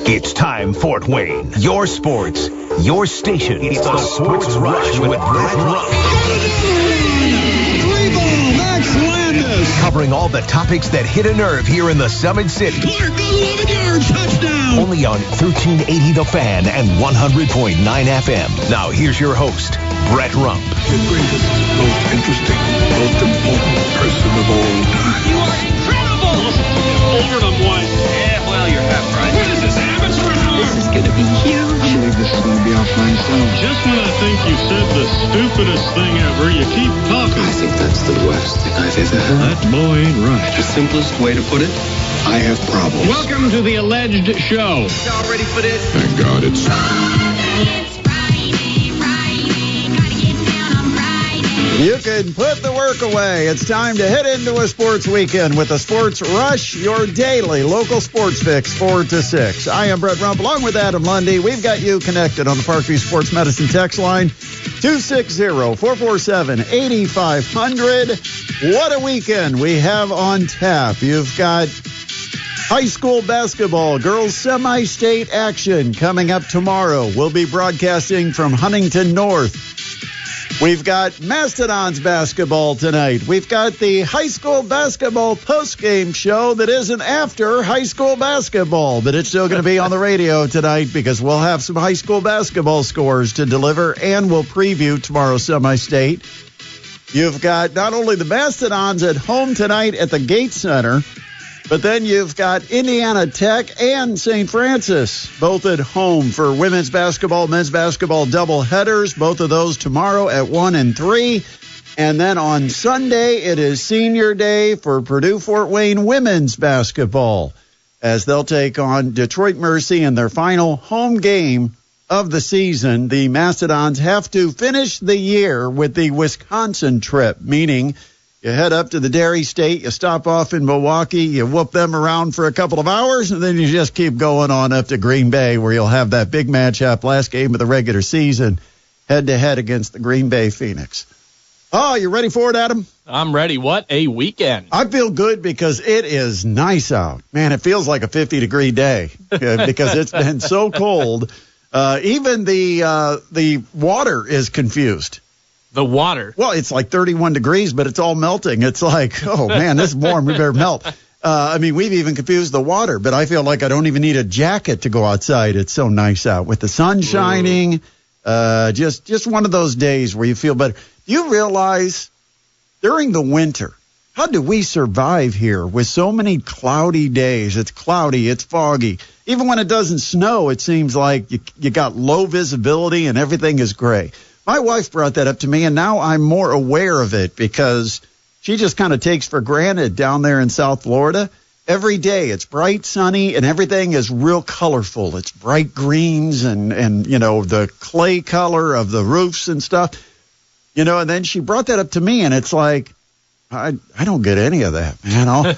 It's time, Fort Wayne. Your sports, your station. It's the Sports Rush with Brett Rump. Covering all the topics that hit a nerve here in the Summit City. Clark goes 11 yards, touchdown. Only on 1380 The Fan and 100.9 FM. Now here's your host, Brett Rump. The greatest, most interesting, most important person of all time. You are incredible. Over them one. Yeah, well, you're half right. What is this, amateur hour? This is going to be huge. I believe this is going to be our fine song. Just when I think you said the stupidest thing ever, you keep talking. I think that's the worst thing I've ever heard. That boy ain't right. The simplest way to put it, I have problems. Welcome to the alleged show. Y'all ready for this? Thank God it's... You can put the work away. It's time to head into a sports weekend with the Sports Rush, your daily local sports fix, 4 to 6. I am Brett Rump, along with Adam Lundy. We've got you connected on the Parkview Sports Medicine text line, 260-447-8500. What a weekend we have on tap. You've got high school basketball, girls semi-state action coming up tomorrow. We'll be broadcasting from Huntington North. We've got Mastodons basketball tonight. We've got the high school basketball postgame show that isn't after high school basketball, but it's still going to be on the radio tonight because we'll have some high school basketball scores to deliver, and we'll preview tomorrow's semi-state. You've got not only the Mastodons at home tonight at the Gates Center, but then you've got Indiana Tech and St. Francis, both at home for women's basketball, men's basketball double headers. Both of those tomorrow at 1 and 3. And then on Sunday, it is senior day for Purdue-Fort Wayne women's basketball, as they'll take on Detroit Mercy in their final home game of the season. The Mastodons have to finish the year with the Wisconsin trip, meaning you head up to the Dairy State, you stop off in Milwaukee, you whoop them around for a couple of hours, and then you just keep going on up to Green Bay, where you'll have that big matchup, last game of the regular season, head-to-head against the Green Bay Phoenix. Oh, you ready for it, Adam? I'm ready. What a weekend. I feel good because it is nice out. Man, it feels like a 50-degree day because it's been so cold. Even the water is confused. The water. Well, it's like 31 degrees, but it's all melting. It's like, oh, man, this is warm. We better melt. We've even confused the water, but I feel like I don't even need a jacket to go outside. It's so nice out with the sun shining. Just one of those days where you feel better. Do you realize during the winter, how do we survive here with so many cloudy days? It's cloudy. It's foggy. Even when it doesn't snow, it seems like you got low visibility and everything is gray. My wife brought that up to me, and now I'm more aware of it because she just kind of takes for granted down there in South Florida. Every day it's bright, sunny, and everything is real colorful. It's bright greens and the clay color of the roofs and stuff. And then she brought that up to me, and it's like, I don't get any of that, man.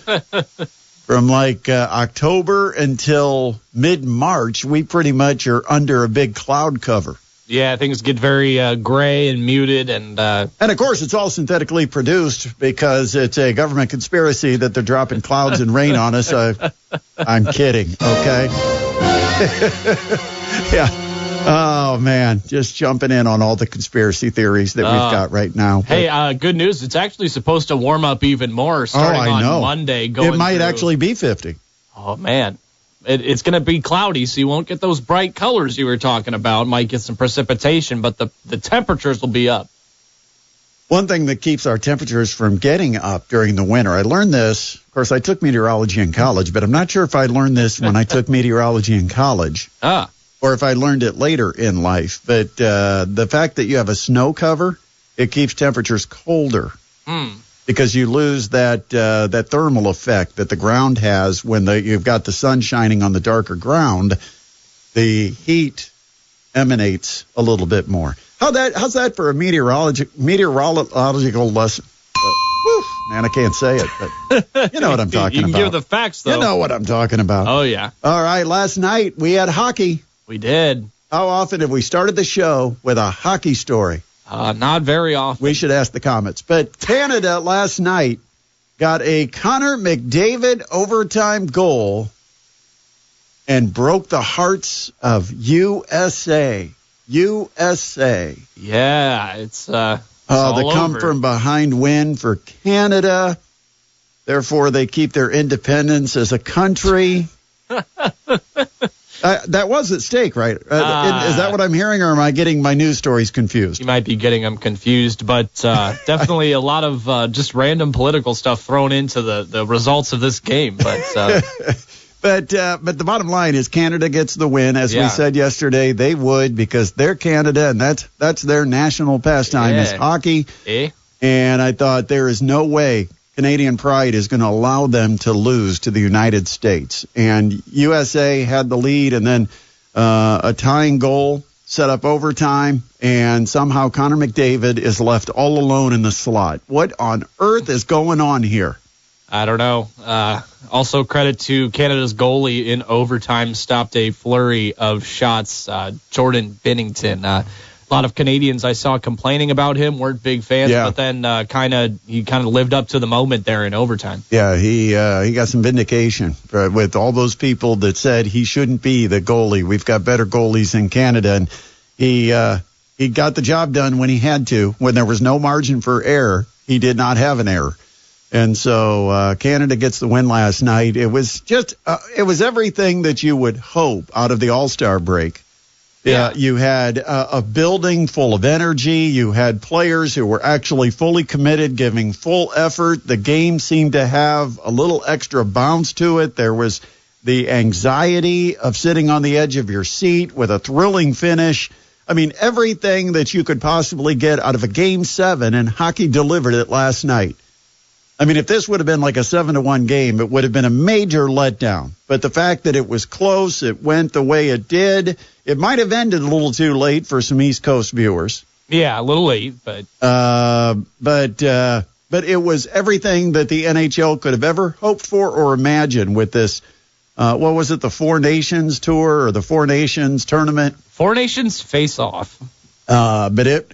From like October until mid-March, we pretty much are under a big cloud cover. Yeah, things get very gray and muted. And of course, it's all synthetically produced because it's a government conspiracy that they're dropping clouds and rain on us. I'm kidding, okay? Yeah. Oh, man, just jumping in on all the conspiracy theories that we've got right now. Hey, good news. It's actually supposed to warm up even more starting on Monday. It might actually be 50. Oh, man. It's going to be cloudy, so you won't get those bright colors you were talking about. Might get some precipitation, but the temperatures will be up. One thing that keeps our temperatures from getting up during the winter, I learned this. Of course, I took meteorology in college, but I'm not sure if I learned this when I took meteorology in college or if I learned it later in life. But the fact that you have a snow cover, it keeps temperatures colder. Because you lose that thermal effect that the ground has when you've got the sun shining on the darker ground. The heat emanates a little bit more. How's that for a meteorological lesson? Man, I can't say it, but you know what I'm talking about. You can give the facts, though. You know what I'm talking about. Oh, yeah. All right, last night we had hockey. We did. How often have we started the show with a hockey story? Not very often. We should ask the comments. But Canada last night got a Connor McDavid overtime goal and broke the hearts of USA. USA. Yeah, it's the all come over. from behind win for Canada. Therefore, they keep their independence as a country. That was at stake, right? Is that what I'm hearing, or am I getting my news stories confused? You might be getting them confused, but definitely a lot of just random political stuff thrown into the results of this game. But but the bottom line is Canada gets the win. As we said yesterday, they would, because they're Canada, and that's their national pastime is hockey. And I thought there is no way Canadian pride is going to allow them to lose to the United States. And USA had the lead, and then a tying goal set up overtime, and somehow Connor McDavid is left all alone in the slot. What on earth is going on here? I don't know. Also, credit to Canada's goalie in overtime, stopped a flurry of shots. Jordan Binnington. A lot of Canadians I saw complaining about him, weren't big fans, but then he kind of lived up to the moment there in overtime. Yeah, he got some vindication with all those people that said he shouldn't be the goalie. We've got better goalies in Canada, and he got the job done when he had to. When there was no margin for error, he did not have an error. And so Canada gets the win last night. It was just it was everything that you would hope out of the All-Star break. Yeah, you had a building full of energy. You had players who were actually fully committed, giving full effort. The game seemed to have a little extra bounce to it. There was the anxiety of sitting on the edge of your seat with a thrilling finish. I mean, everything that you could possibly get out of a Game 7, and hockey delivered it last night. I mean, if this would have been like a 7-1 game, it would have been a major letdown. But the fact that it was close, it went the way it did, it might have ended a little too late for some East Coast viewers. Yeah, a little late, but it was everything that the NHL could have ever hoped for or imagined with this. What was it, the Four Nations Tour or the Four Nations Tournament? Four Nations Face-Off. But it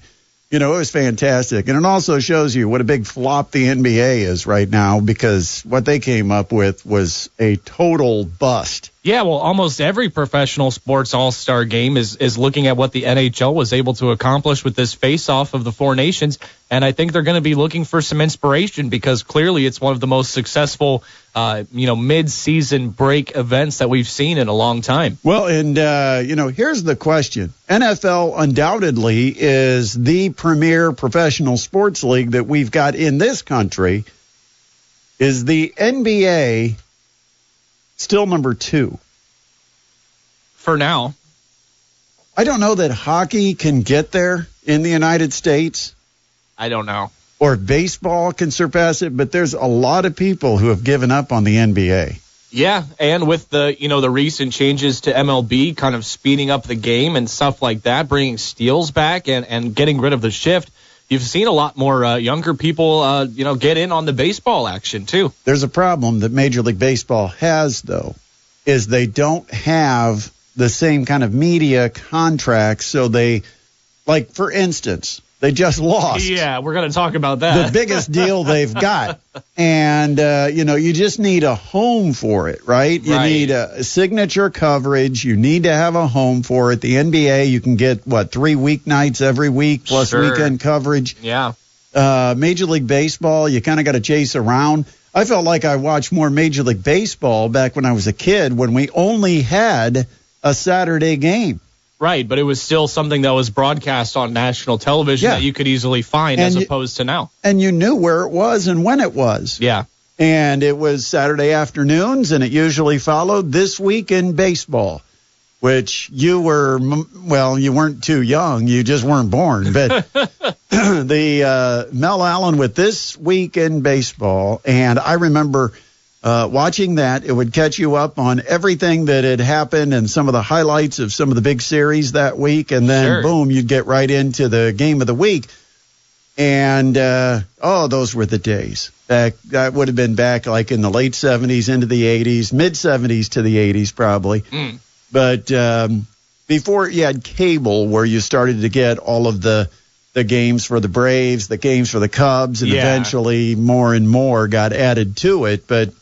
was fantastic. And it also shows you what a big flop the NBA is right now, because what they came up with was a total bust. Yeah, well, almost every professional sports all-star game is looking at what the NHL was able to accomplish with this face-off of the Four Nations, and I think they're going to be looking for some inspiration, because clearly it's one of the most successful, mid-season break events that we've seen in a long time. Well, and, here's the question. NFL undoubtedly is the premier professional sports league that we've got in this country. Is the NBA still number 2? For now. I don't know that hockey can get there in the United States. I don't know. Or baseball can surpass it, but there's a lot of people who have given up on the NBA. Yeah, and with the recent changes to MLB kind of speeding up the game and stuff like that, bringing steals back and getting rid of the shift, you've seen a lot more younger people, get in on the baseball action, too. There's a problem that Major League Baseball has, though, is they don't have the same kind of media contracts. So they, like, for instance, they just lost. Yeah, we're going to talk about that. The biggest deal they've got. And, you just need a home for it, right? You need a signature coverage. You need to have a home for it. The NBA, you can get, 3 weeknights every week plus weekend coverage. Yeah. Major League Baseball, you kind of got to chase around. I felt like I watched more Major League Baseball back when I was a kid, when we only had a Saturday game. Right, but it was still something that was broadcast on national television that you could easily find, as opposed to now. And you knew where it was and when it was. Yeah. And it was Saturday afternoons, and it usually followed This Week in Baseball, which you weren't too young. You just weren't born. But the Mel Allen with This Week in Baseball, and I remember watching that. It would catch you up on everything that had happened and some of the highlights of some of the big series that week, and then boom, you'd get right into the game of the week. And those were the days. That would have been back like in the late 70s into the 80s, mid 70s to the 80s probably. But before you had cable, where you started to get all of the games for the Braves, the games for the Cubs, and eventually more and more got added to it. But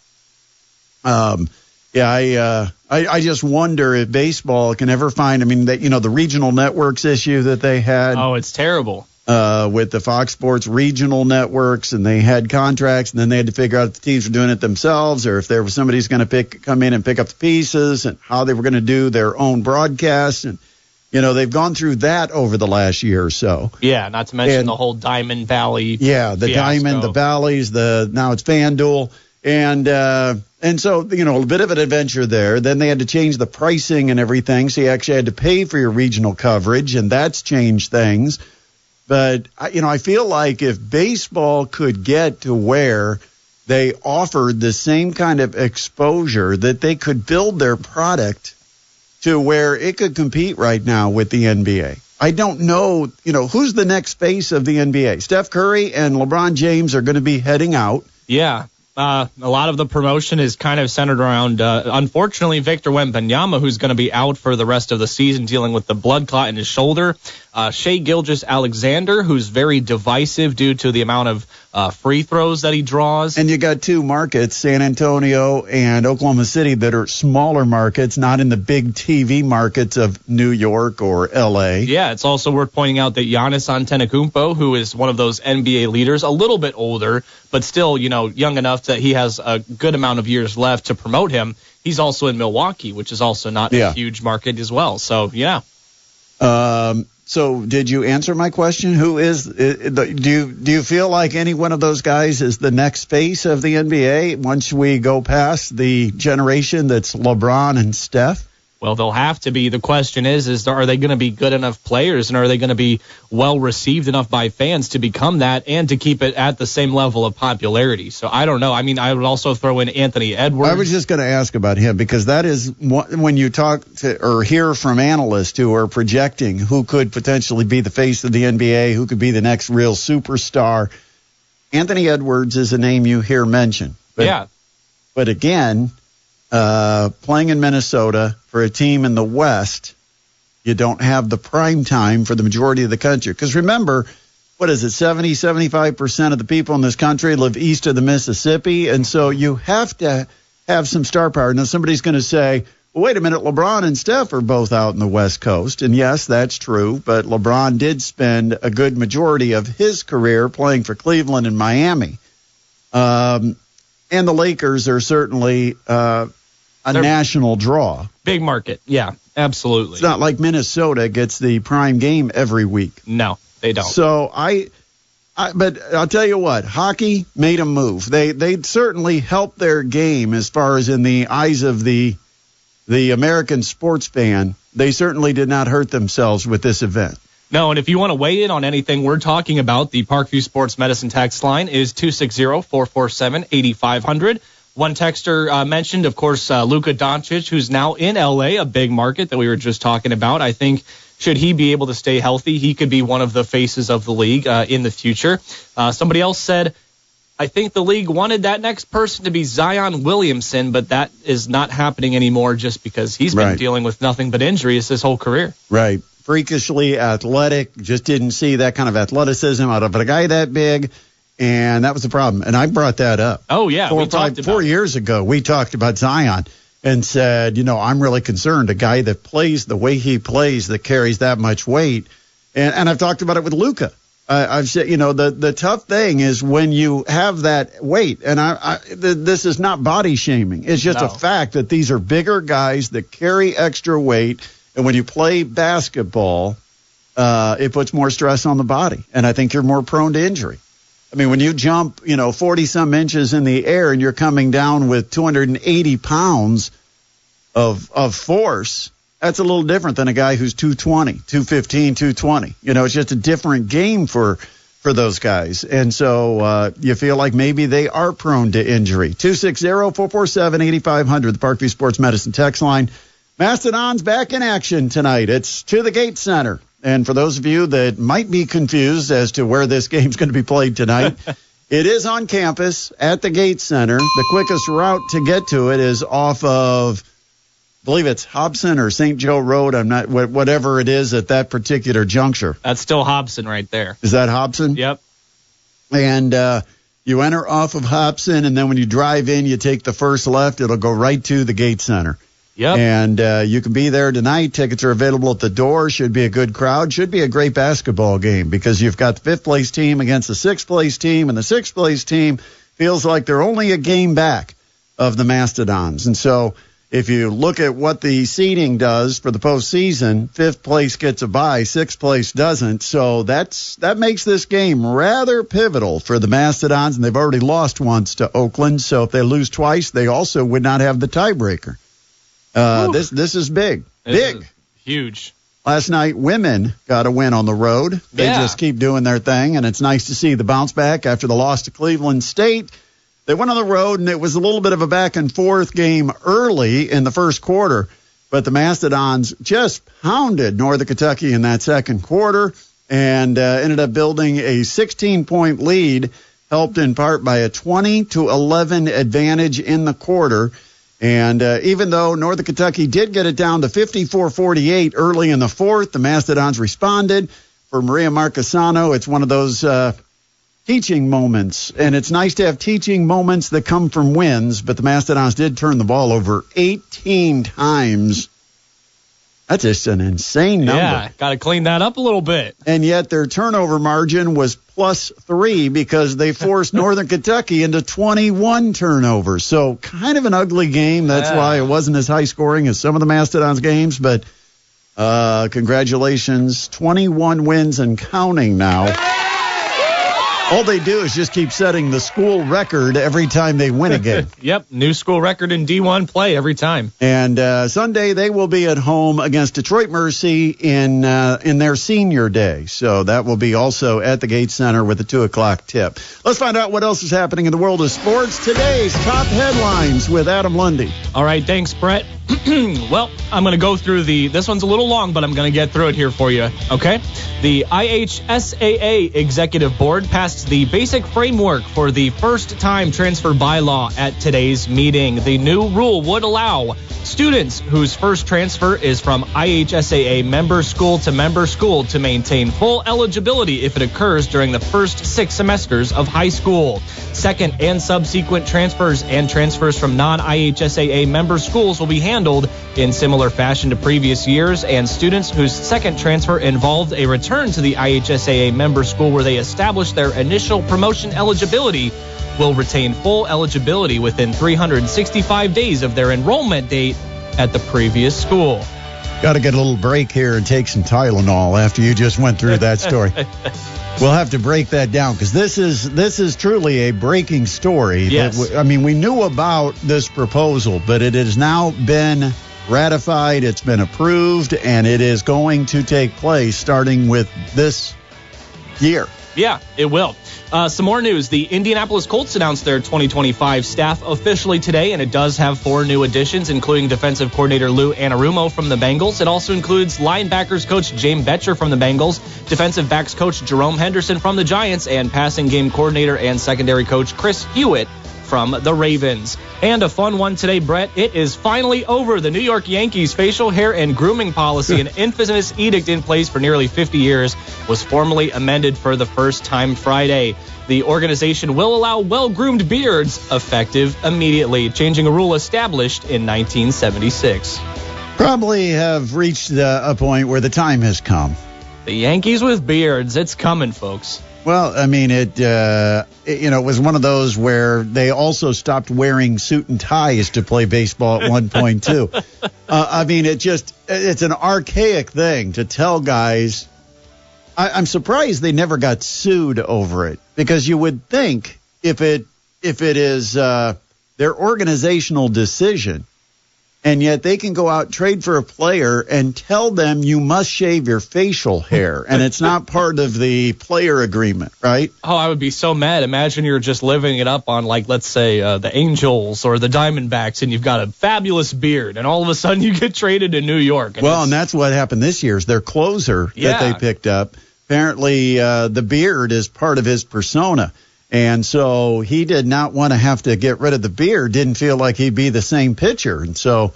I I just wonder if baseball can ever find, the regional networks issue that they had. Oh, it's terrible. With the Fox Sports regional networks, and they had contracts, and then they had to figure out if the teams were doing it themselves or if there was somebody who's going to come in and pick up the pieces and how they were going to do their own broadcasts. And, they've gone through that over the last year or so. Yeah, not to mention the whole Diamond Valley. Yeah, the fiasco. Diamond, the Valleys, now it's FanDuel. And so, a bit of an adventure there. Then they had to change the pricing and everything, so you actually had to pay for your regional coverage, and that's changed things. But, I feel like if baseball could get to where they offered the same kind of exposure, that they could build their product to where it could compete right now with the NBA. I don't know, who's the next face of the NBA? Steph Curry and LeBron James are going to be heading out. Yeah. A lot of the promotion is kind of centered around, unfortunately, Victor Wembanyama, who's going to be out for the rest of the season dealing with the blood clot in his shoulder. Shai Gilgeous-Alexander, who's very divisive due to the amount of free throws that he draws. And you got two markets, San Antonio and Oklahoma City, that are smaller markets, not in the big TV markets of New York or L.A. Yeah, it's also worth pointing out that Giannis Antetokounmpo, who is one of those NBA leaders, a little bit older, but still, young enough that he has a good amount of years left to promote him. He's also in Milwaukee, which is also not a huge market as well. So, yeah. So did you answer my question? Who is do you feel like any one of those guys is the next face of the NBA once we go past the generation that's LeBron and Steph? Well, they'll have to be. The question is are they going to be good enough players, and are they going to be well received enough by fans to become that and to keep it at the same level of popularity? So I don't know. I would also throw in Anthony Edwards. I was just going to ask about him because that is when you talk to or hear from analysts who are projecting who could potentially be the face of the NBA, who could be the next real superstar. Anthony Edwards is a name you hear mentioned. But again, playing in Minnesota for a team in the West, you don't have the prime time for the majority of the country. Because remember, 75% of the people in this country live east of the Mississippi, and so you have to have some star power. Now, somebody's going to say, well, wait a minute, LeBron and Steph are both out in the West Coast. And yes, that's true, but LeBron did spend a good majority of his career playing for Cleveland and Miami. And the Lakers are certainly they're national draw. Big market. Yeah, absolutely. It's not like Minnesota gets the prime game every week. No, they don't. So but I'll tell you what, hockey made a move. They certainly helped their game as far as in the eyes of the American sports fan. They certainly did not hurt themselves with this event. No, and if you want to weigh in on anything we're talking about, the Parkview Sports Medicine text line is 260-447-8500. One texter mentioned, of course, Luka Doncic, who's now in L.A., a big market that we were just talking about. I think should he be able to stay healthy, he could be one of the faces of the league in the future. Somebody else said, I think the league wanted that next person to be Zion Williamson, but that is not happening anymore just because he's been dealing with nothing but injuries his whole career. Right. Freakishly athletic, just didn't see that kind of athleticism out of a guy that big. And that was the problem. And I brought that up. Oh, yeah. 4 years ago, we talked about Zion and said, I'm really concerned. A guy that plays the way he plays, that carries that much weight. And I've talked about it with Luka. I've said, the tough thing is when you have that weight. And this is not body shaming. It's just a fact that these are bigger guys that carry extra weight. And when you play basketball, it puts more stress on the body. And I think you're more prone to injury. I mean, when you jump, 40-some inches in the air and you're coming down with 280 pounds of force, that's a little different than a guy who's 220, 215, 220. It's just a different game for those guys. And so you feel like maybe they are prone to injury. 260-447-8500, the Parkview Sports Medicine text line. Mastodon's back in action tonight. It's to the Gate Center. And for those of you that might be confused as to where this game's going to be played tonight, it is on campus at the Gate Center. The quickest route to get to it is off of, I believe it's Hobson or St. Joe Road. I'm not, whatever it is at that particular juncture. That's still Hobson right there. Is that Hobson? Yep. And you enter off of Hobson, and then when you drive in, you take the first left. It'll go right to the Gate Center. Yep. And you can be there tonight. Tickets are available at the door. Should be a good crowd. Should be a great basketball game because you've got the 5th place team against the 6th place team, and the 6th place team feels like they're only a game back of the Mastodons. And so if you look at what the seeding does for the postseason, 5th place gets a bye, 6th place doesn't. So that makes this game rather pivotal for the Mastodons, and they've already lost once to Oakland. So if they lose twice, they also would not have the tiebreaker. This is big. Big. Is huge. Last night, women got a win on the road. They just keep doing their thing, and it's nice to see the bounce back after the loss to Cleveland State. They went on the road, and it was a little bit of a back-and-forth game early in the first quarter, but the Mastodons just pounded Northern Kentucky in that second quarter and ended up building a 16-point lead, helped in part by a 20-11 advantage in the quarter. And even though Northern Kentucky did get it down to 54-48 early in the fourth, the Mastodons responded. For Maria Marquesano, it's one of those teaching moments, and it's nice to have teaching moments that come from wins, but the Mastodons did turn the ball over 18 times. That's just an insane number. Yeah, got to clean that up a little bit. And yet their turnover margin was +3 because they forced Northern Kentucky into 21 turnovers. So kind of an ugly game. That's why it wasn't as high scoring as some of the Mastodons games, but congratulations. 21 wins and counting now. All they do is just keep setting the school record every time they win a game. Yep, new school record in D1 play every time. And Sunday they will be at home against Detroit Mercy in their senior day. So that will be also at the Gates Center with a 2 o'clock tip. Let's find out what else is happening in the world of sports. Today's top headlines with Adam Lundy. All right, thanks, Brett. Well, I'm going to go through this one's a little long, but I'm going to get through it here for you, okay? The IHSAA Executive Board passed the basic framework for the first-time transfer bylaw at today's meeting. The new rule would allow students whose first transfer is from IHSAA member school to maintain full eligibility if it occurs during the first 6 semesters of high school. Second and subsequent transfers and transfers from non-IHSAA member schools will be handled in similar fashion to previous years, and students whose second transfer involved a return to the IHSAA member school where they established their initial promotion eligibility will retain full eligibility within 365 days of their enrollment date at the previous school. Got to get a little break here and take some Tylenol after you just went through that story. We'll have to break that down because this is truly a breaking story. Yes. We knew about this proposal, but it has now been ratified, it's been approved, and it is going to take place starting with this year. Yeah, it will. Some more news. The Indianapolis Colts announced their 2025 staff officially today, and it does have 4 new additions, including defensive coordinator Lou Anarumo from the Bengals. It also includes linebackers coach James Betcher from the Bengals, defensive backs coach Jerome Henderson from the Giants, and passing game coordinator and secondary coach Chris Hewitt from the Ravens. And a fun one today, Brett. It is finally over. The New York Yankees facial hair and grooming policy, an infamous edict in place for nearly 50 years, was formally amended for the first time Friday. The organization will allow well-groomed beards effective immediately, changing a rule established in 1976. Probably have reached a point where the time has come. The Yankees with beards. It's coming, folks. Well, it was one of those where they also stopped wearing suit and ties to play baseball at one point, too. It's an archaic thing to tell guys. I'm surprised they never got sued over it, because you would think if it is their organizational decision, and yet they can go out, trade for a player, and tell them you must shave your facial hair, and it's not part of the player agreement, right? Oh, I would be so mad. Imagine you're just living it up on, like, let's say, the Angels or the Diamondbacks, and you've got a fabulous beard, and all of a sudden you get traded to New York. And that's what happened this year. Is their closer that they picked up. Apparently, the beard is part of his persona. And so he did not want to have to get rid of the beard, didn't feel like he'd be the same pitcher. And so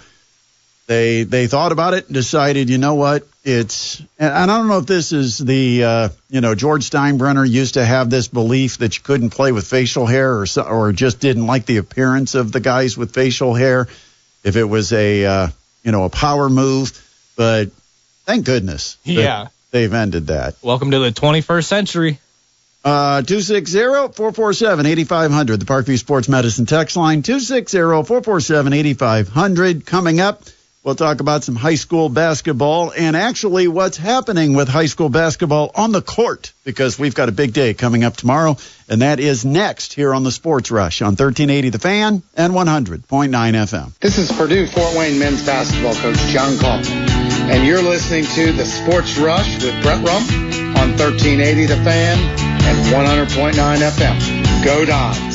they thought about it and decided, you know what, and I don't know if this is the, George Steinbrenner used to have this belief that you couldn't play with facial hair or just didn't like the appearance of the guys with facial hair. If it was a a power move, but thank goodness that they've ended that. Welcome to the 21st century. 260-447-8500, the Parkview Sports Medicine text line, 260-447-8500. Coming up, we'll talk about some high school basketball and actually what's happening with high school basketball on the court, because we've got a big day coming up tomorrow, and that is next here on the Sports Rush on 1380 The Fan and 100.9 FM. This is Purdue Fort Wayne men's basketball coach John Kaufman, and you're listening to the Sports Rush with Brett Rump on 1380 The Fan and 100.9 FM. Go Dons!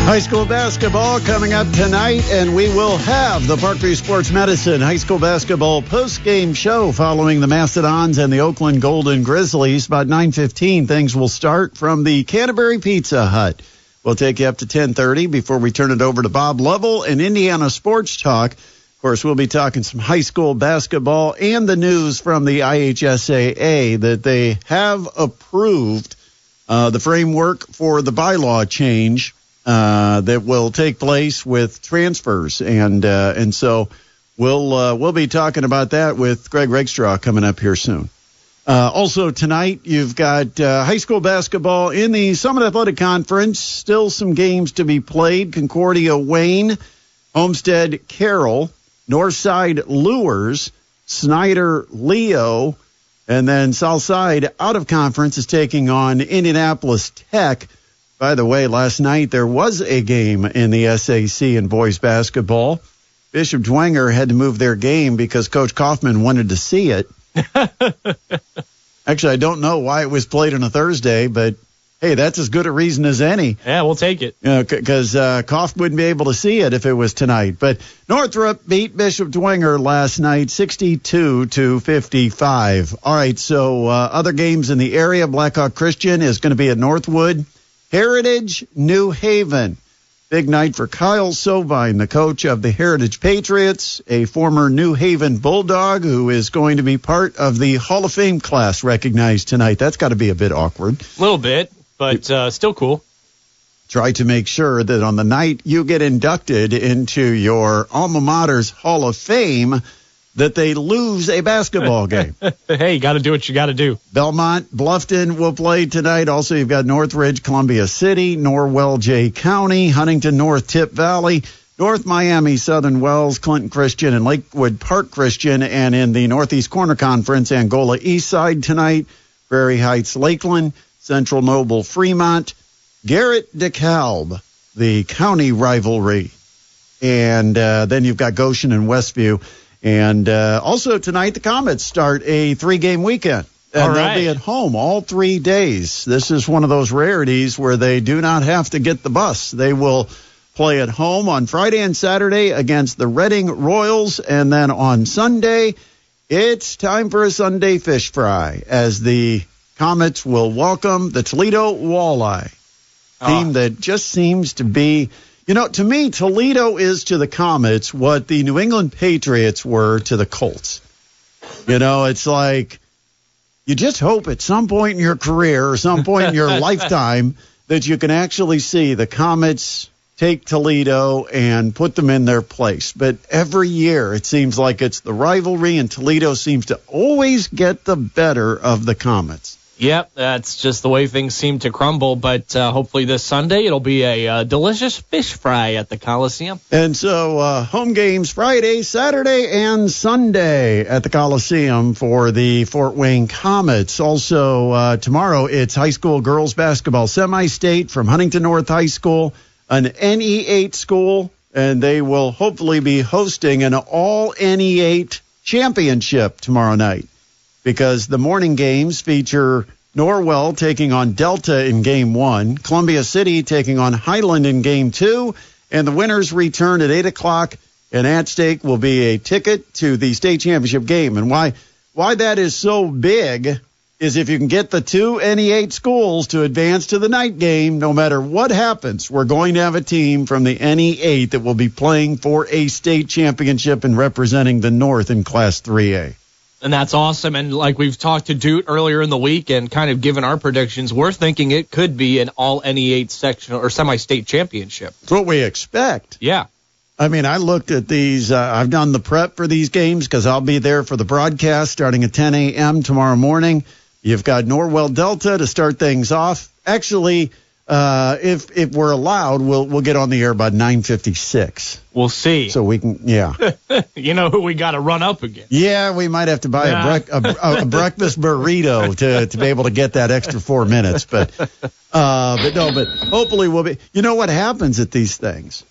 High school basketball coming up tonight, and we will have the Parkview Sports Medicine high school basketball post-game show following the Mastodons and the Oakland Golden Grizzlies. About 9:15, things will start from the Canterbury Pizza Hut. We'll take you up to 10:30 before we turn it over to Bob Lovell and Indiana Sports Talk. Of course, we'll be talking some high school basketball and the news from the IHSAA that they have approved the framework for the bylaw change that will take place with transfers, and so we'll be talking about that with Greg Rakestraw coming up here soon. Also tonight, you've got high school basketball in the Summit Athletic Conference. Still some games to be played. Concordia Wayne, Homestead Carroll, Northside Lures, Snyder Leo, and then Southside out of conference is taking on Indianapolis Tech. By the way, last night there was a game in the SAC in boys basketball. Bishop Dwenger had to move their game because Coach Kaufman wanted to see it. Actually, I don't know why it was played on a Thursday, but hey, that's as good a reason as any. Yeah, we'll take it. Because Koff wouldn't be able to see it if it was tonight. But Northrop beat Bishop Dwenger last night, 62-55. All right, so other games in the area. Blackhawk Christian is going to be at Northwood. Heritage New Haven. Big night for Kyle Sovine, the coach of the Heritage Patriots, a former New Haven Bulldog who is going to be part of the Hall of Fame class recognized tonight. That's got to be a bit awkward. A little bit, but still cool. Try to make sure that on the night you get inducted into your alma mater's Hall of Fame, that they lose a basketball game. Hey, you got to do what you got to do. Belmont, Bluffton will play tonight. Also, you've got Northridge, Columbia City, Norwell, Jay County, Huntington North, Tip Valley, North Miami, Southern Wells, Clinton Christian, and Lakewood Park Christian. And in the Northeast Corner Conference, Angola Eastside tonight, Prairie Heights, Lakeland, Central Noble, Fremont, Garrett DeKalb, the county rivalry. And then you've got Goshen and Westview. And also tonight, the Comets start a 3-game weekend. And they'll be at home all 3 days. This is one of those rarities where they do not have to get the bus. They will play at home on Friday and Saturday against the Reading Royals. And then on Sunday, it's time for a Sunday fish fry as the Comets will welcome the Toledo Walleye, team that just seems to be... to me, Toledo is to the Comets what the New England Patriots were to the Colts. It's like you just hope at some point in your career or some point in your lifetime that you can actually see the Comets take Toledo and put them in their place. But every year it seems like it's the rivalry, and Toledo seems to always get the better of the Comets. Yep, that's just the way things seem to crumble, but hopefully this Sunday it'll be a delicious fish fry at the Coliseum. And so home games Friday, Saturday, and Sunday at the Coliseum for the Fort Wayne Comets. Also tomorrow it's high school girls basketball semi-state from Huntington North High School, an NE8 school, and they will hopefully be hosting an all NE8 championship tomorrow night, because the morning games feature Norwell taking on Delta in Game 1, Columbia City taking on Highland in Game 2, and the winners return at 8 o'clock, and at stake will be a ticket to the state championship game. And why that is so big is if you can get the 2 NE8 schools to advance to the night game, no matter what happens, we're going to have a team from the NE8 that will be playing for a state championship and representing the North in Class 3A. And that's awesome. And like we've talked to Dude earlier in the week and kind of given our predictions, we're thinking it could be an all NE8 sectional or semi-state championship. That's what we expect. Yeah. I mean, I looked at these. I've done the prep for these games because I'll be there for the broadcast starting at 10 a.m. tomorrow morning. You've got Norwell Delta to start things off. Actually, if we're allowed, we'll get on the air about 9:56. We'll see. So we can, yeah. You know who we got to run up against. Yeah, we might have to buy a breakfast burrito to be able to get that extra 4 minutes. But hopefully we'll be. You know what happens at these things?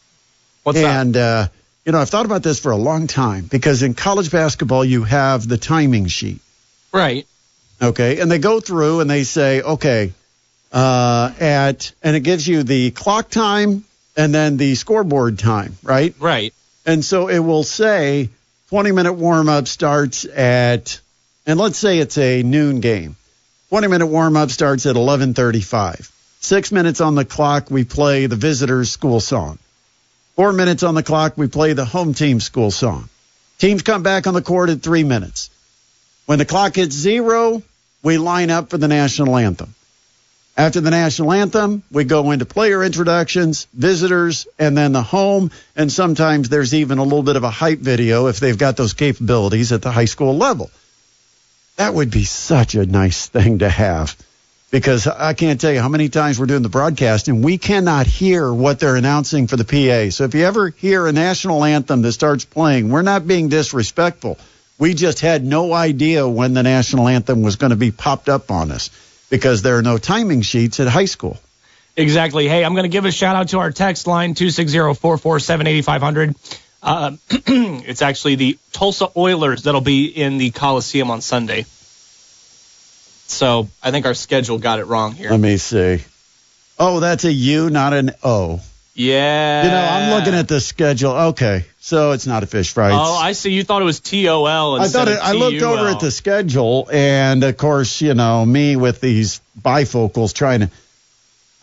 What's that? And I've thought about this for a long time because in college basketball you have the timing sheet. Right. Okay, and they go through and they say, okay, and it gives you the clock time and then the scoreboard time, right? Right. And so it will say 20-minute warm-up starts at, and let's say it's a noon game. 20-minute warm-up starts at 11:35. 6 minutes on the clock, we play the visitors' school song. 4 minutes on the clock, we play the home team school song. Teams come back on the court at 3 minutes. When the clock hits 0, we line up for the national anthem. After the national anthem, we go into player introductions, visitors, and then the home. And sometimes there's even a little bit of a hype video if they've got those capabilities at the high school level. That would be such a nice thing to have because I can't tell you how many times we're doing the broadcast and we cannot hear what they're announcing for the PA. So if you ever hear a national anthem that starts playing, we're not being disrespectful. We just had no idea when the national anthem was going to be popped up on us because there are no timing sheets at high school. Exactly. Hey, I'm going to give a shout out to our text line, 260-447-8500. It's actually the Tulsa Oilers that'll be in the Coliseum on Sunday. So I think our schedule got it wrong here. Let me see. Oh, that's a U, not an O. Yeah. I'm looking at the schedule. Okay, so it's not a fish fry. Oh, I see. You thought it was TOL instead of TUL. I looked over at the schedule, and, of course, me with these bifocals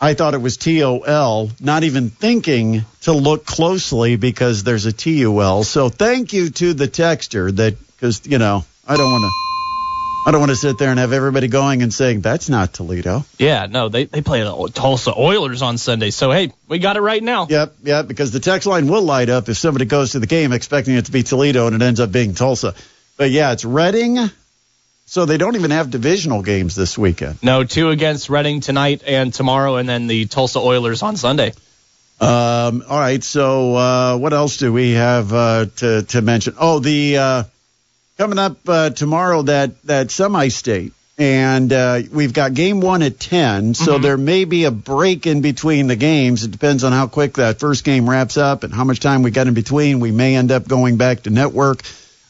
I thought it was TOL, not even thinking to look closely because there's a TUL. So thank you to the texter because, I don't want to sit there and have everybody going and saying, that's not Toledo. Yeah, no, they play the Tulsa Oilers on Sunday. So, hey, we got it right now. Yep, because the text line will light up if somebody goes to the game expecting it to be Toledo and it ends up being Tulsa. But, yeah, it's Reading. So they don't even have divisional games this weekend. No, 2 against Reading tonight and tomorrow, and then the Tulsa Oilers on Sunday. All right, so what else do we have to mention? Oh, coming up tomorrow, that semi-state, and we've got game 1 at 10, so there may be a break in between the games. It depends on how quick that first game wraps up and how much time we got in between. We may end up going back to network.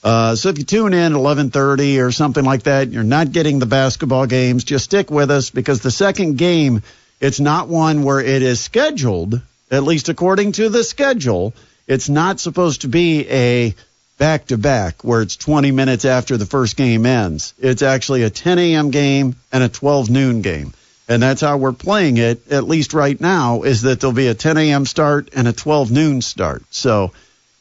So if you tune in at 11:30 or something like that, you're not getting the basketball games, just stick with us because the second game, it's not one where it is scheduled, at least according to the schedule. It's not supposed to be a back-to-back where it's 20 minutes after the first game ends. It's actually a 10 a.m. game and a 12 noon game. And that's how we're playing it, at least right now, is that there'll be a 10 a.m. start and a 12 noon start. So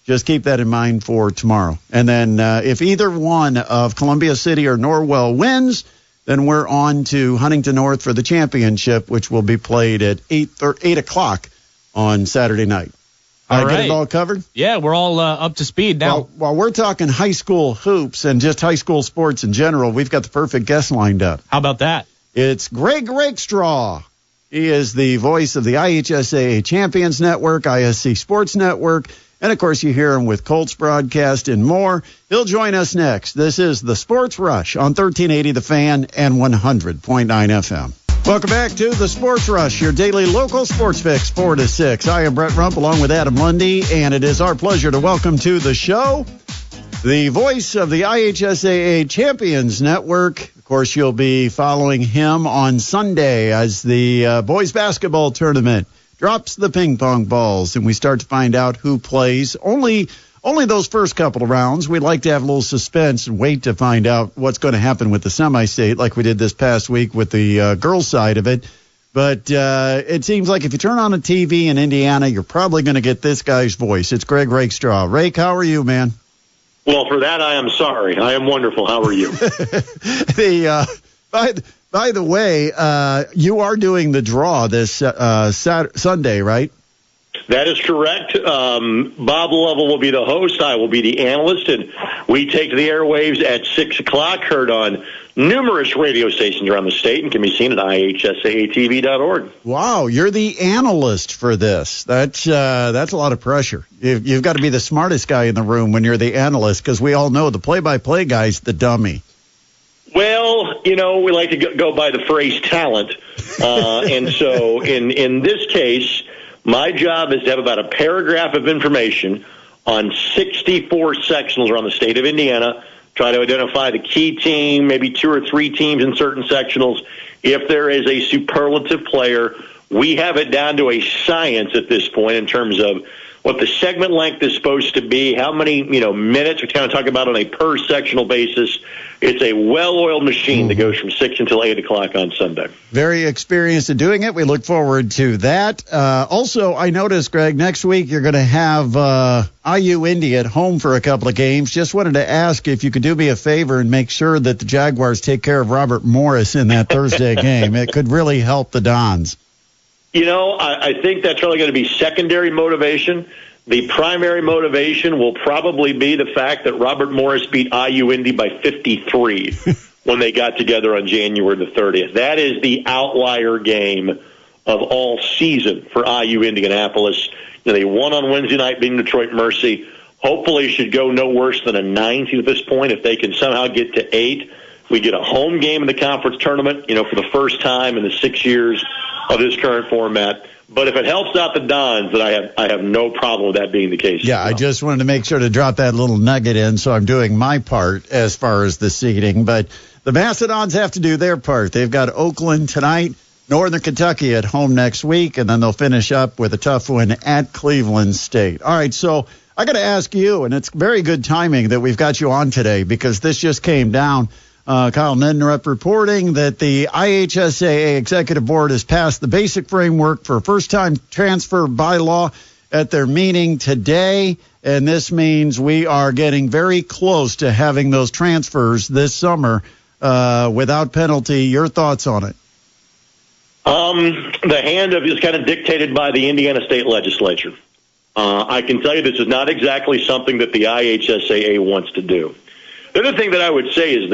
just keep that in mind for tomorrow. And then if either one of Columbia City or Norwell wins, then we're on to Huntington North for the championship, which will be played at 8 o'clock on Saturday night. All right. Get it all covered? Yeah, we're all up to speed now. While we're talking high school hoops and just high school sports in general, we've got the perfect guest lined up. How about that? It's Greg Rakestraw. He is the voice of the IHSAA Champions Network, ISC Sports Network, and, of course, you hear him with Colts Broadcast and more. He'll join us next. This is the Sports Rush on 1380 The Fan and 100.9 FM. Welcome back to the Sports Rush, your daily local sports fix, 4 to 6. I am Brett Rump along with Adam Lundy, and it is our pleasure to welcome to the show the voice of the IHSAA Champions Network. Of course, you'll be following him on Sunday as the boys basketball tournament drops the ping pong balls, and we start to find out who plays. Only those first couple of rounds. We'd like to have a little suspense and wait to find out what's going to happen with the semi-state like we did this past week with the girls' side of it. But it seems like if you turn on a TV in Indiana, you're probably going to get this guy's voice. It's Greg Rakestraw. Rake, how are you, man? Well, for that, I am sorry. I am wonderful. How are you? By the way, you are doing the draw this Sunday, right? That is correct. Bob Lovell will be the host. I will be the analyst, and we take the airwaves at 6 o'clock, heard on numerous radio stations around the state and can be seen at IHSAATV.org. Wow, you're the analyst for this. That's a lot of pressure. You've got to be the smartest guy in the room when you're the analyst, because we all know the play-by-play guy's the dummy. Well, we like to go by the phrase talent. And so in this case, my job is to have about a paragraph of information on 64 sectionals around the state of Indiana, try to identify the key team, maybe 2 or 3 teams in certain sectionals. If there is a superlative player, we have it down to a science at this point in terms of what the segment length is supposed to be, how many minutes we kind of talk about on a per sectional basis. It's a well-oiled machine that goes from 6 until 8 o'clock on Sunday. Very experienced at doing it. We look forward to that. Also, I noticed, Greg, next week you're going to have IU Indy at home for a couple of games. Just wanted to ask if you could do me a favor and make sure that the Jaguars take care of Robert Morris in that Thursday game. It could really help the Dons. I think that's really going to be secondary motivation. The primary motivation will probably be the fact that Robert Morris beat IU Indy by 53 when they got together on January the 30th. That is the outlier game of all season for IU Indianapolis. They won on Wednesday night beating Detroit Mercy. Hopefully should go no worse than a 9 at this point. If they can somehow get to 8, we get a home game in the conference tournament, for the first time in the 6 years of this current format. But if it helps out the Dons, then I have no problem with that being the case. Yeah, I just wanted to make sure to drop that little nugget in, so I'm doing my part as far as the seeding. But the Macedons have to do their part. They've got Oakland tonight, Northern Kentucky at home next week, and then they'll finish up with a tough one at Cleveland State. All right, so I got to ask you, and it's very good timing that we've got you on today, because this just came down. Kyle Nednerup reporting that the IHSAA Executive Board has passed the basic framework for first-time transfer bylaw at their meeting today, and this means we are getting very close to having those transfers this summer without penalty. Your thoughts on it? The hand is kind of dictated by the Indiana State Legislature. I can tell you this is not exactly something that the IHSAA wants to do. The other thing that I would say is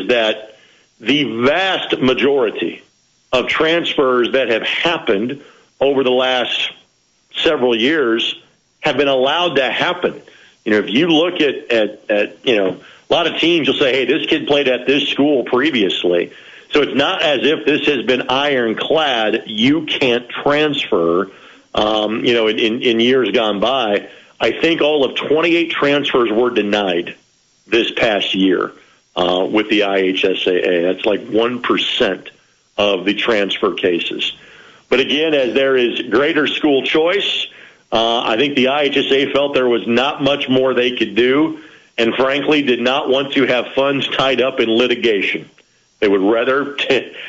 that the vast majority of transfers that have happened over the last several years have been allowed to happen. If you look at a lot of teams will say, hey, this kid played at this school previously. So it's not as if this has been ironclad. You can't transfer, in years gone by. I think all of 28 transfers were denied this past year with the IHSAA. That's like 1% of the transfer cases. But again, as there is greater school choice, I think the IHSAA felt there was not much more they could do, and frankly did not want to have funds tied up in litigation. They would rather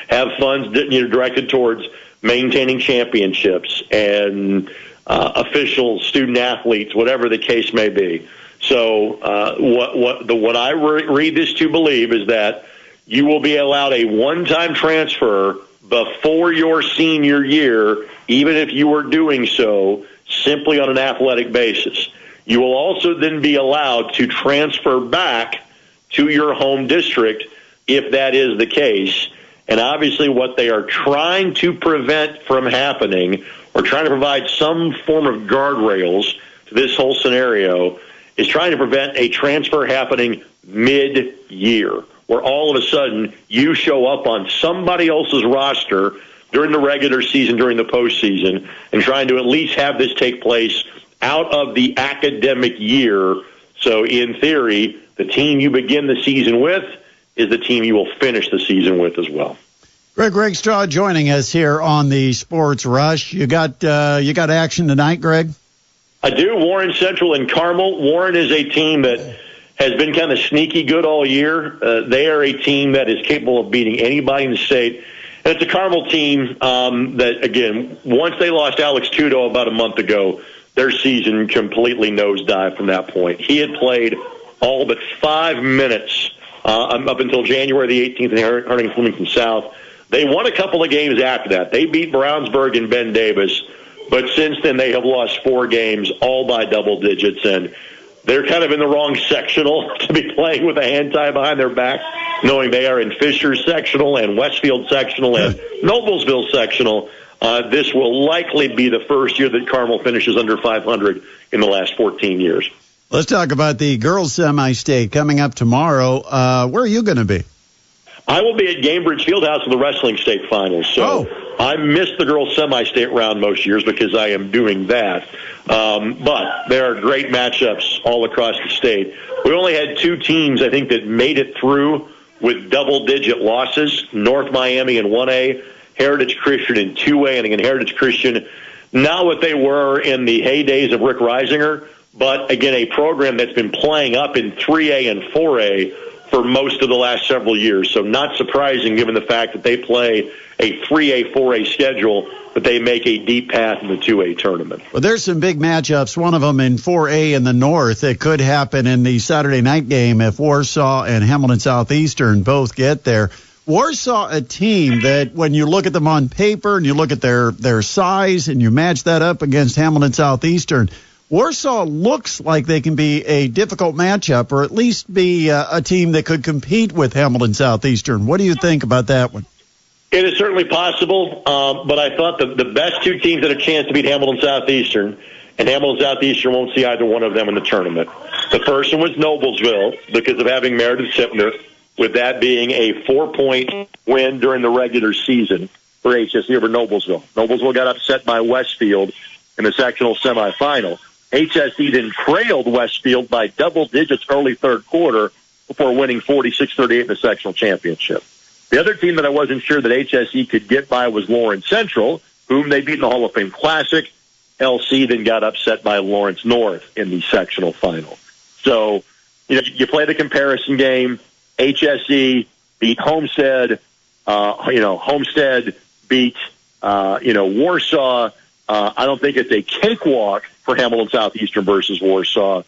have funds directed towards maintaining championships and officials, student athletes, whatever the case may be. So what I read this to believe is that you will be allowed a one-time transfer before your senior year, even if you were doing so simply on an athletic basis. You will also then be allowed to transfer back to your home district if that is the case. And obviously what they are trying to prevent from happening, or trying to provide some form of guardrails to this whole scenario, is trying to prevent a transfer happening mid-year, where all of a sudden you show up on somebody else's roster during the regular season, during the postseason, and trying to at least have this take place out of the academic year. So in theory, the team you begin the season with is the team you will finish the season with as well. Greg Rakestraw joining us here on the Sports Rush. You got action tonight, Greg? I do. Warren Central and Carmel. Warren is a team that has been kind of sneaky good all year. They are a team that is capable of beating anybody in the state. And it's a Carmel team that, again, once they lost Alex Kudo about a month ago, their season completely nosedived from that point. He had played all but 5 minutes up until January the 18th in Harding Flemington South. They won a couple of games after that. They beat Brownsburg and Ben Davis. But since then, they have lost 4 games, all by double digits, and they're kind of in the wrong sectional to be playing with a hand tie behind their back, knowing they are in Fisher's sectional and Westfield sectional and Noblesville sectional. This will likely be the first year that Carmel finishes under 500 in the last 14 years. Let's talk about the girls semi-state coming up tomorrow. Where are you going to be? I will be at Gamebridge Fieldhouse for the wrestling state finals. So I missed the girls semi-state round most years because I am doing that. But there are great matchups all across the state. We only had 2 teams, I think, that made it through with double-digit losses, North Miami in 1A, Heritage Christian in 2A, and again, Heritage Christian, not what they were in the heydays of Rick Reisinger, but again, a program that's been playing up in 3A and 4A for most of the last several years. So not surprising given the fact that they play a 3A, 4A schedule, that they make a deep path in the 2A tournament. Well, there's some big matchups, one of them in 4A in the north. It could happen in the Saturday night game if Warsaw and Hamilton Southeastern both get there. Warsaw, a team that when you look at them on paper and you look at their size and you match that up against Hamilton Southeastern, Warsaw looks like they can be a difficult matchup, or at least be a team that could compete with Hamilton Southeastern. What do you think about that one? It is certainly possible, but I thought the best 2 teams had a chance to beat Hamilton Southeastern, and Hamilton Southeastern won't see either one of them in the tournament. The first one was Noblesville because of having Meredith Sipner, with that being a 4-point win during the regular season for HSE over Noblesville. Noblesville got upset by Westfield in the sectional semifinal. HSE then trailed Westfield by double digits early third quarter before winning 46-38 in the sectional championship. The other team that I wasn't sure that HSE could get by was Lawrence Central, whom they beat in the Hall of Fame Classic. LC then got upset by Lawrence North in the sectional final. So, you play the comparison game. HSE beat Homestead. Homestead beat, Warsaw. I don't think it's a cakewalk for Hamilton Southeastern versus Warsaw,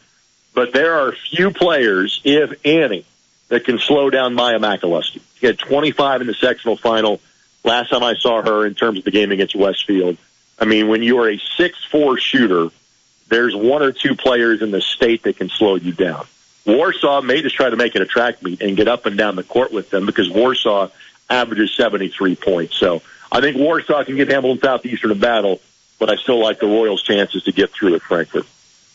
but there are few players, if any, that can slow down Maya McAlusky. She had 25 in the sectional final last time I saw her in terms of the game against Westfield. I mean, when you are a 6'4" shooter, there's 1 or 2 players in the state that can slow you down. Warsaw may just try to make it a track meet and get up and down the court with them because Warsaw averages 73 points. So I think Warsaw can give Hamilton Southeastern a battle, but I still like the Royals' chances to get through at Frankfurt.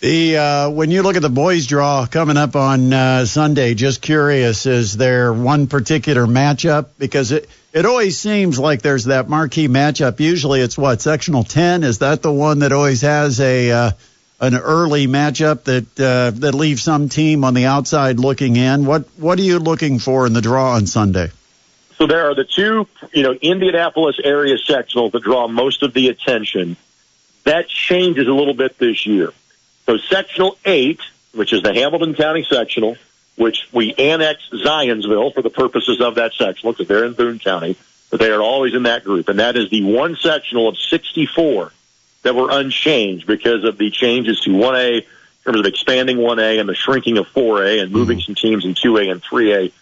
When you look at the boys' draw coming up on Sunday, just curious, is there one particular matchup? Because it always seems like there's that marquee matchup. Usually it's sectional 10? Is that the one that always has an early matchup that leaves some team on the outside looking in? What are you looking for in the draw on Sunday? So there are the 2, Indianapolis area sectionals that draw most of the attention. That changes a little bit this year. So sectional 8, which is the Hamilton County sectional, which we annexed Zionsville for the purposes of that sectional because they're in Boone County, but they are always in that group. And that is the one sectional of 64 that were unchanged because of the changes to 1A in terms of expanding 1A and the shrinking of 4A and moving some teams in 2A and 3A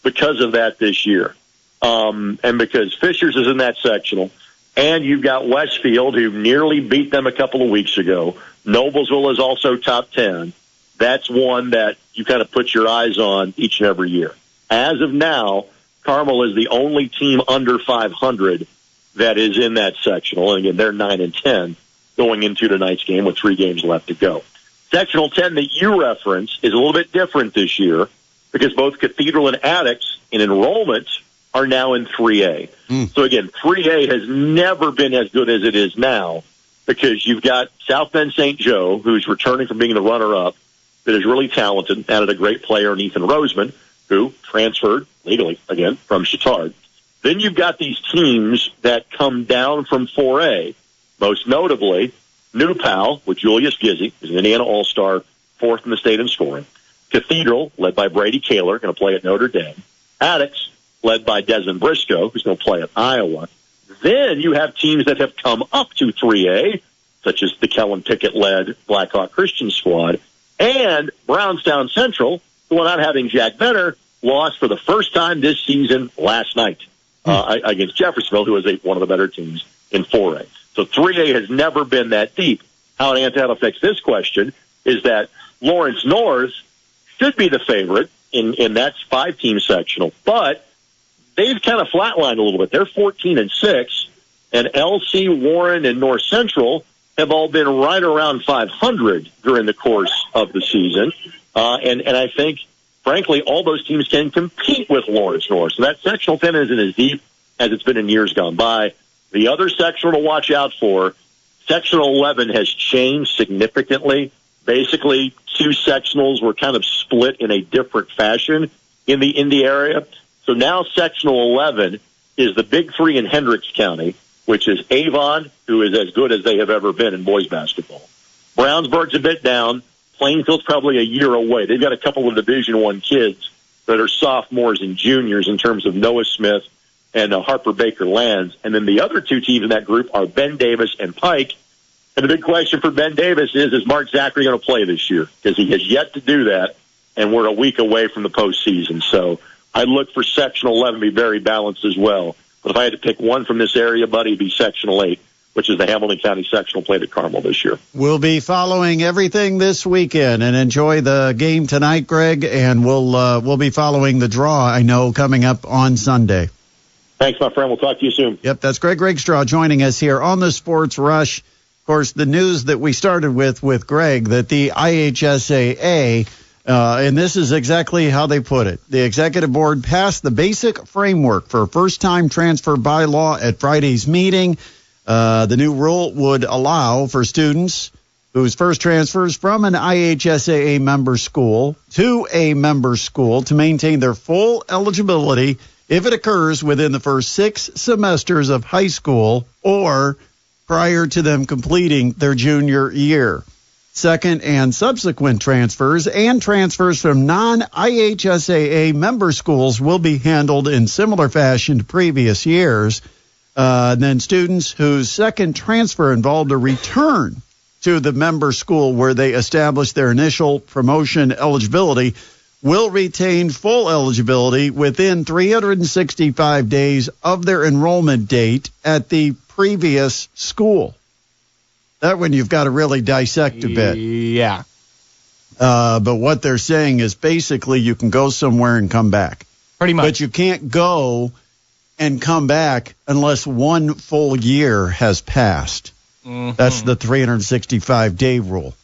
because of that this year. And because Fishers is in that sectional, and you've got Westfield, who nearly beat them a couple of weeks ago. Noblesville is also top 10. That's one that you kind of put your eyes on each and every year. As of now, Carmel is the only team under 500 that is in that sectional. And again, they're 9-10 going into tonight's game with 3 games left to go. Sectional 10 that you referenced is a little bit different this year because both Cathedral and Attucks in enrollment are now in 3A. So again, 3A has never been as good as it is now because you've got South Bend St. Joe, who's returning from being the runner-up, that is really talented, added a great player in Ethan Roseman, who transferred legally, again, from Chittard. Then you've got these teams that come down from 4A, most notably New Pal with Julius Gizzi, who's an Indiana All-Star, 4th in the state in scoring. Cathedral, led by Brady Kaler, going to play at Notre Dame. Attucks, led by Desmond Briscoe, who's going to play at Iowa. Then you have teams that have come up to 3A, such as the Kellen Pickett-led Blackhawk Christian squad, and Brownstown Central, who are not having Jack Benner, lost for the first time this season last night against Jeffersonville, who is one of the better teams in 4A. So 3A has never been that deep. How it affects this question is that Lawrence North should be the favorite in that 5-team sectional, but they've kind of flatlined a little bit. They're 14-6, and LC, Warren, and North Central have all been right around 500 during the course of the season. And I think, frankly, all those teams can compete with Lawrence North. So that sectional 10 isn't as deep as it's been in years gone by. The other sectional to watch out for, sectional 11 has changed significantly. Basically, 2 sectionals were kind of split in a different fashion in the Indy area. So now sectional 11 is the big 3 in Hendricks County, which is Avon, who is as good as they have ever been in boys basketball. Brownsburg's a bit down. Plainfield's probably a year away. They've got a couple of Division I kids that are sophomores and juniors in terms of Noah Smith and Harper Baker Lands. And then the other 2 teams in that group are Ben Davis and Pike. And the big question for Ben Davis is Mark Zachary going to play this year? Because he has yet to do that, and we're a week away from the postseason. So I look for sectional 11 to be very balanced as well. But if I had to pick one from this area, buddy, it'd be sectional 8, which is the Hamilton County sectional played at Carmel this year. We'll be following everything this weekend, and enjoy the game tonight, Greg, and we'll be following the draw, I know, coming up on Sunday. Thanks, my friend. We'll talk to you soon. Yep, that's Greg Rakestraw joining us here on the Sports Rush. Of course, the news that we started with Greg, that the IHSAA, and this is exactly how they put it. The executive board passed the basic framework for first-time transfer bylaw at Friday's meeting. The new rule would allow for students whose first transfers from an IHSAA member school to a member school to maintain their full eligibility if it occurs within the first 6 semesters of high school or prior to them completing their junior year. Second and subsequent transfers and transfers from non-IHSAA member schools will be handled in similar fashion to previous years. Then students whose second transfer involved a return to the member school where they established their initial promotion eligibility will retain full eligibility within 365 days of their enrollment date at the previous school. That one you've got to really dissect a bit. Yeah. But what they're saying is basically you can go somewhere and come back. Pretty much. But you can't go and come back unless 1 full year has passed. Mm-hmm. That's the 365-day rule.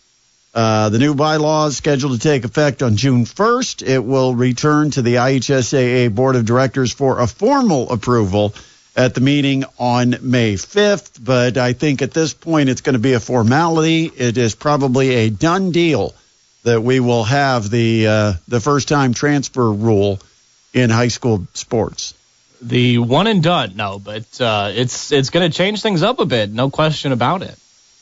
The new bylaw is scheduled to take effect on June 1st. It will return to the IHSAA Board of Directors for a formal approval at the meeting on May 5th. But I think at this point it's going to be a formality. It is probably a done deal that we will have the first-time transfer rule in high school sports. The one and done, no, but it's going to change things up a bit, no question about it.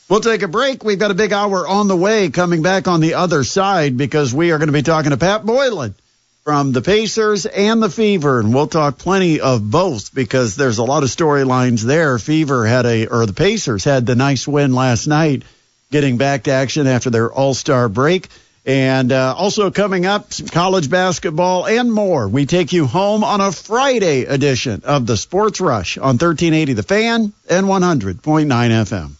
We'll take a break. We've got a big hour on the way coming back on the other side because we are going to be talking to Pat Boylan from the Pacers and the Fever, and we'll talk plenty of both because there's a lot of storylines there. The Pacers had the nice win last night, getting back to action after their All-Star break. And also coming up, some college basketball and more. We take you home on a Friday edition of the Sports Rush on 1380 The Fan and 100.9 FM.